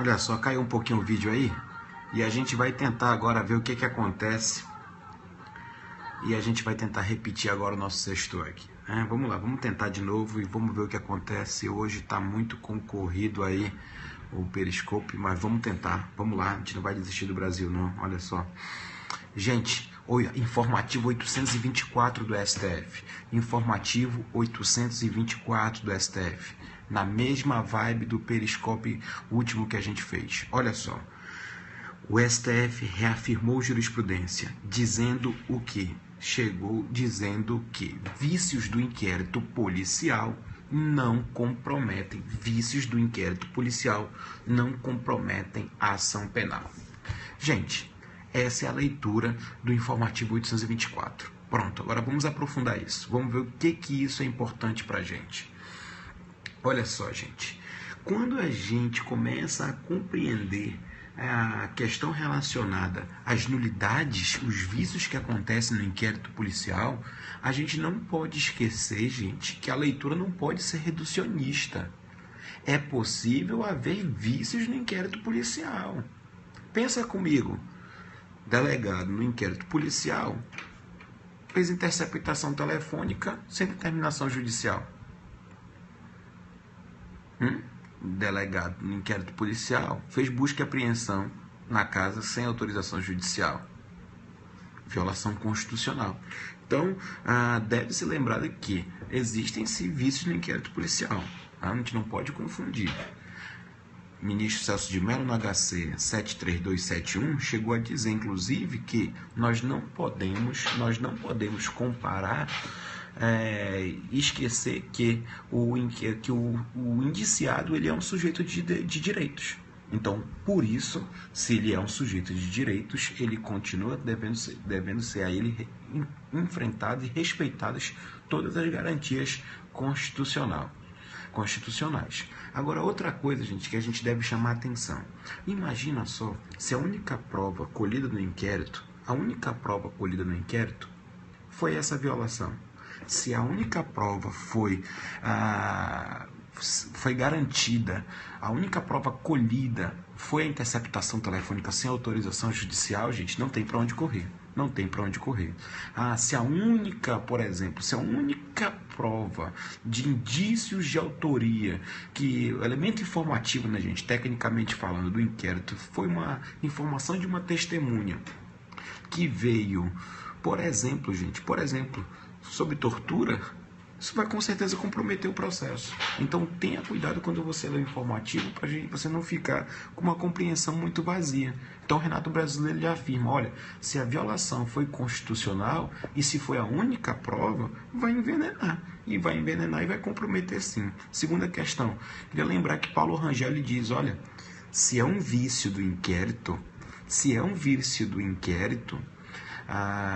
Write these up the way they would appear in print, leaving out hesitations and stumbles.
Olha só, caiu um pouquinho o vídeo aí e a gente vai tentar agora ver o que acontece e a gente vai tentar repetir agora o nosso sexto aqui. Vamos lá, vamos tentar de novo e vamos ver o que acontece. Hoje está muito concorrido aí o Periscope, mas vamos tentar. Vamos lá, a gente não vai desistir do Brasil não, olha só. Gente, informativo 824 do STF, informativo 824 do STF, na mesma vibe do Periscope último que a gente fez. Olha só, o STF reafirmou jurisprudência, dizendo o que? Chegou dizendo que vícios do inquérito policial não comprometem, vícios do inquérito policial não comprometem a ação penal. Gente, essa é a leitura do informativo 824. Pronto, agora vamos aprofundar isso. Vamos ver o que isso é importante para a gente. Olha só, gente. Quando a gente começa a compreender a questão relacionada às nulidades, os vícios que acontecem no inquérito policial, a gente não pode esquecer, gente, que a leitura não pode ser reducionista. É possível haver vícios no inquérito policial. Pensa comigo. Delegado no inquérito policial fez interceptação telefônica sem determinação judicial. Delegado no inquérito policial fez busca e apreensão na casa sem autorização judicial. Violação constitucional. Então, deve ser lembrado que existem vícios no inquérito policial. A gente não pode confundir. O ministro Celso de Mello, no HC 73271, chegou a dizer, inclusive, que nós não podemos comparar e esquecer que o indiciado ele é um sujeito de direitos. Então, por isso, se ele é um sujeito de direitos, ele continua devendo ser a ele enfrentado e respeitadas todas as garantias constitucionais. Agora, outra coisa, gente, que a gente deve chamar a atenção. Imagina só, se a única prova colhida no inquérito, foi essa violação. Se a única prova foi garantida, a única prova colhida foi a interceptação telefônica sem autorização judicial, gente, não tem para onde correr. Se a única prova de indícios de autoria, que o elemento informativo, né, gente, tecnicamente falando, do inquérito, foi uma informação de uma testemunha que veio, por exemplo, sobre tortura, isso vai com certeza comprometer o processo. Então tenha cuidado quando você lê o informativo para você não ficar com uma compreensão muito vazia. Então Renato Brasileiro já afirma, olha, se a violação foi constitucional e se foi a única prova, vai envenenar e vai comprometer sim. Segunda questão, queria lembrar que Paulo Rangel ele diz, olha, se é um vício do inquérito,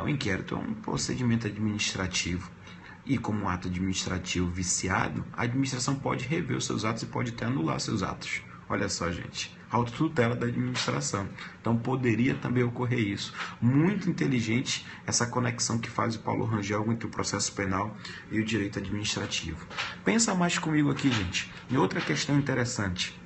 o inquérito é um procedimento administrativo. E como um ato administrativo viciado, a administração pode rever os seus atos e pode até anular seus atos. Olha só, gente, autotutela da administração. Então poderia também ocorrer isso. Muito inteligente essa conexão que faz o Paulo Rangel entre o processo penal e o direito administrativo. Pensa mais comigo aqui, gente, em outra questão interessante.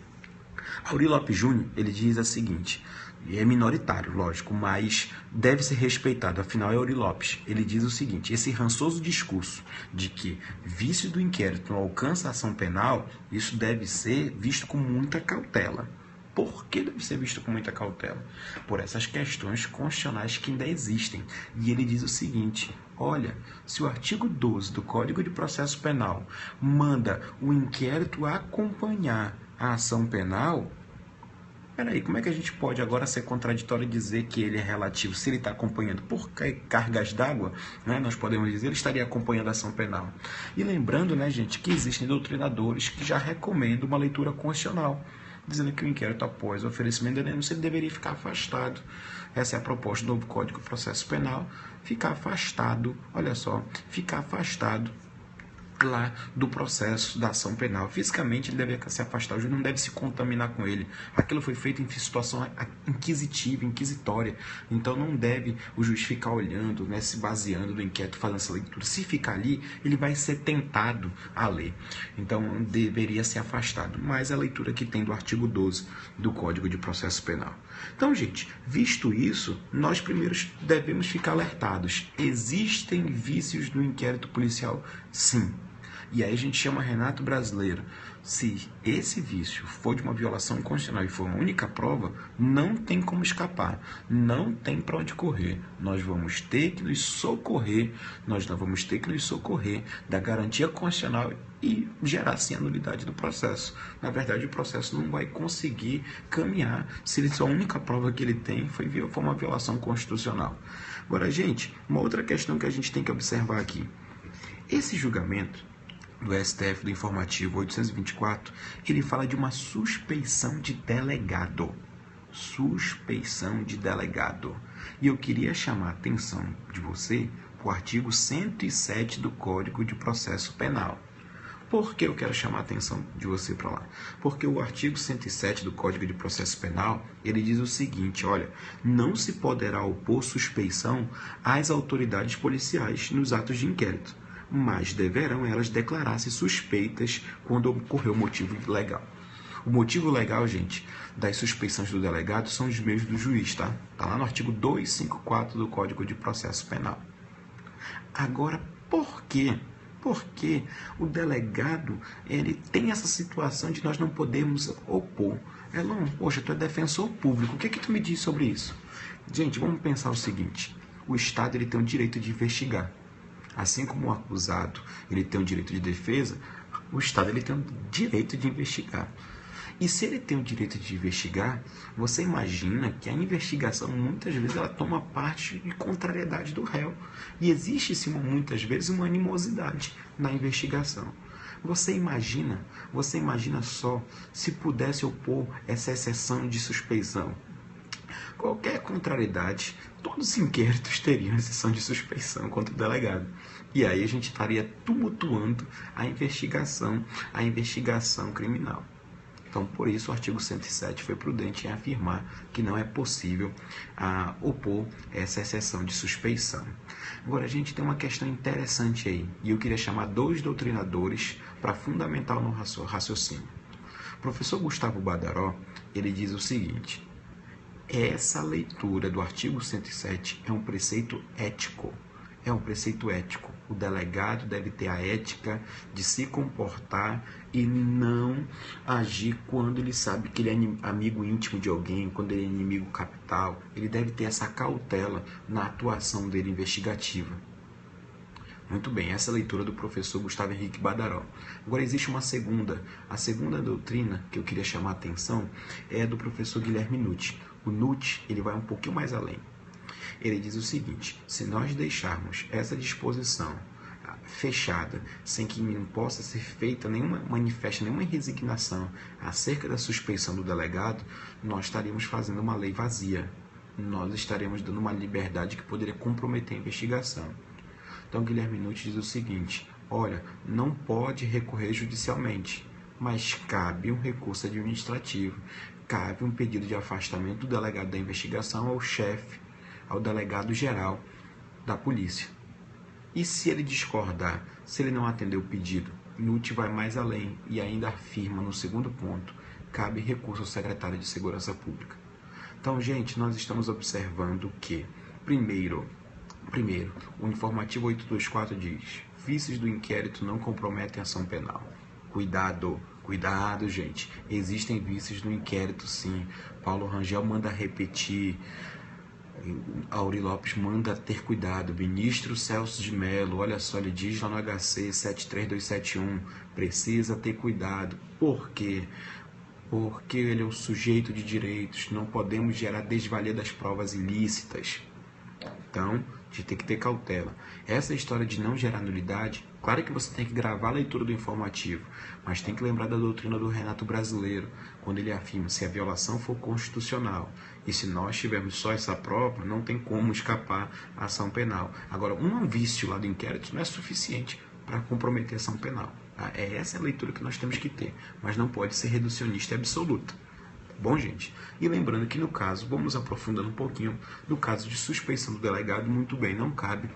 Auri Lopes Júnior, ele diz a seguinte, e é minoritário, lógico, mas deve ser respeitado, afinal é Auri Lopes. Ele diz o seguinte, esse rançoso discurso de que vício do inquérito não alcança a ação penal, isso deve ser visto com muita cautela. Por que deve ser visto com muita cautela? Por essas questões constitucionais que ainda existem. E ele diz o seguinte, olha, se o artigo 12 do Código de Processo Penal manda o inquérito acompanhar a ação penal, peraí, como é que a gente pode agora ser contraditório e dizer que ele é relativo? Se ele está acompanhando por cargas d'água, né, nós podemos dizer, ele estaria acompanhando a ação penal. E lembrando, né, gente, que existem doutrinadores que já recomendam uma leitura constitucional, dizendo que o inquérito após o oferecimento da denúncia ele deveria ficar afastado. Essa é a proposta do novo Código de Processo Penal, ficar afastado, olha só, ficar afastado lá do processo da ação penal. Fisicamente, ele deve se afastar, o juiz não deve se contaminar com ele. Aquilo foi feito em situação inquisitiva, inquisitória. Então, não deve o juiz ficar olhando, né, se baseando no inquérito, fazendo essa leitura. Se ficar ali, ele vai ser tentado a ler. Então, deveria ser afastado. Mas a leitura que tem do artigo 12 do Código de Processo Penal. Então, gente, visto isso, nós primeiros devemos ficar alertados. Existem vícios no inquérito policial? Sim. E aí a gente chama Renato Brasileiro. Se esse vício for de uma violação constitucional e for uma única prova, não tem como escapar, não tem para onde correr. Nós vamos ter que nos socorrer, da garantia constitucional e gerar sim a nulidade do processo. Na verdade, o processo não vai conseguir caminhar se a única prova que ele tem foi uma violação constitucional. Agora, gente, uma outra questão que a gente tem que observar aqui. Esse julgamento do STF, do informativo 824, ele fala de uma suspeição de delegado. Suspeição de delegado. E eu queria chamar a atenção de você para o artigo 107 do Código de Processo Penal. Por que eu quero chamar a atenção de você para lá? Porque o artigo 107 do Código de Processo Penal, ele diz o seguinte, olha, não se poderá opor suspeição às autoridades policiais nos atos de inquérito, mas deverão elas declarar-se suspeitas quando ocorrer o motivo legal. O motivo legal, gente, das suspeições do delegado são os meios do juiz, tá? Tá lá no artigo 254 do Código de Processo Penal. Agora, por quê? Porque o delegado, ele tem essa situação de nós não podemos opor. Elon, poxa, tu é defensor público, o que tu me diz sobre isso? Gente, vamos pensar o seguinte, o Estado ele tem o direito de investigar. Assim como o acusado ele tem o direito de defesa, o Estado ele tem o direito de investigar. E se ele tem o direito de investigar, você imagina que a investigação muitas vezes ela toma parte de contrariedade do réu. E existe sim, muitas vezes uma animosidade na investigação. Você imagina só se pudesse opor essa exceção de suspeição. Qualquer contrariedade, todos os inquéritos teriam exceção de suspeição contra o delegado. E aí a gente estaria tumultuando a investigação criminal. Então, por isso, o artigo 107 foi prudente em afirmar que não é possível opor essa exceção de suspeição. Agora, a gente tem uma questão interessante aí, e eu queria chamar dois doutrinadores para fundamentar o nosso raciocínio. O professor Gustavo Badaró, ele diz o seguinte, essa leitura do artigo 107 é um preceito ético. O delegado deve ter a ética de se comportar e não agir quando ele sabe que ele é amigo íntimo de alguém, quando ele é inimigo capital. Ele deve ter essa cautela na atuação dele investigativa. Muito bem, essa é a leitura do professor Gustavo Henrique Badaró. Agora existe uma segunda. A segunda doutrina que eu queria chamar a atenção é do professor Guilherme Nutti. O Nutti, ele vai um pouquinho mais além. Ele diz o seguinte, se nós deixarmos essa disposição fechada, sem que não possa ser feita nenhuma resignação acerca da suspeição do delegado, nós estaríamos fazendo uma lei vazia. Nós estaremos dando uma liberdade que poderia comprometer a investigação. Então, Guilherme Nutti diz o seguinte, olha, não pode recorrer judicialmente, mas cabe um recurso administrativo, cabe um pedido de afastamento do delegado da investigação ao chefe, ao delegado geral da polícia. E se ele discordar, se ele não atender o pedido, Nutti vai mais além e ainda afirma no segundo ponto, cabe recurso ao secretário de Segurança Pública. Então, gente, nós estamos observando que, primeiro, o informativo 824 diz, vícios do inquérito não comprometem a ação penal. Cuidado, gente, existem vícios no inquérito sim. Paulo Rangel manda repetir, Auri Lopes manda ter cuidado. Ministro Celso de Mello, olha só, ele diz lá no HC 73271, precisa ter cuidado. Por quê? Porque ele é um sujeito de direitos, não podemos gerar desvalia das provas ilícitas. Então, a gente tem que ter cautela. Essa história de não gerar nulidade, claro que você tem que gravar a leitura do informativo, mas tem que lembrar da doutrina do Renato Brasileiro, quando ele afirma, se a violação for constitucional, e se nós tivermos só essa prova, não tem como escapar a ação penal. Agora, um vício lá do inquérito não é suficiente para comprometer ação penal. Tá? Essa é a leitura que nós temos que ter, mas não pode ser reducionista e absoluta. Bom, gente, e lembrando que no caso, vamos aprofundando um pouquinho, no caso de suspeição do delegado, muito bem, não cabe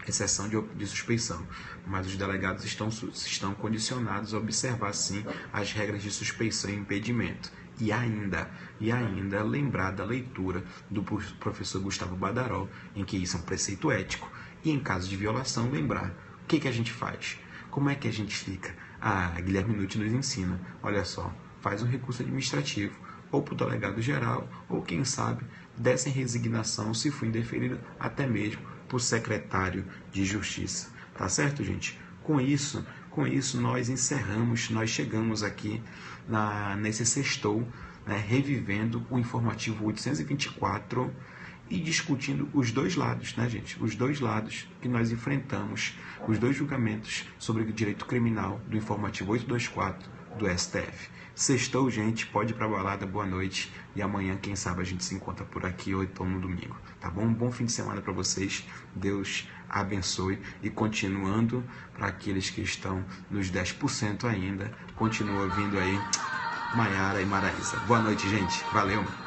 exceção de suspeição, mas os delegados estão condicionados a observar, sim, as regras de suspeição e impedimento. E ainda lembrar da leitura do professor Gustavo Badaró, em que isso é um preceito ético, e em caso de violação, lembrar o que a gente faz, como é que a gente fica. Guilherme Nutti nos ensina, olha só, faz um recurso administrativo, ou para o delegado geral, ou quem sabe, dessa resignação, se for indeferido, até mesmo para o secretário de Justiça. Tá certo, gente? Com isso nós encerramos, nós chegamos aqui nesse sextou, né, revivendo o informativo 824 e discutindo os dois lados, né, gente? Os dois lados que nós enfrentamos, os dois julgamentos sobre o direito criminal do informativo 824 do STF. Sextou, gente, pode ir pra balada, boa noite, e amanhã, quem sabe, a gente se encontra por aqui ou então no domingo, tá bom? Um bom fim de semana para vocês, Deus abençoe, e continuando, para aqueles que estão nos 10% ainda, continua vindo aí Maiara e Maraísa. Boa noite, gente, valeu!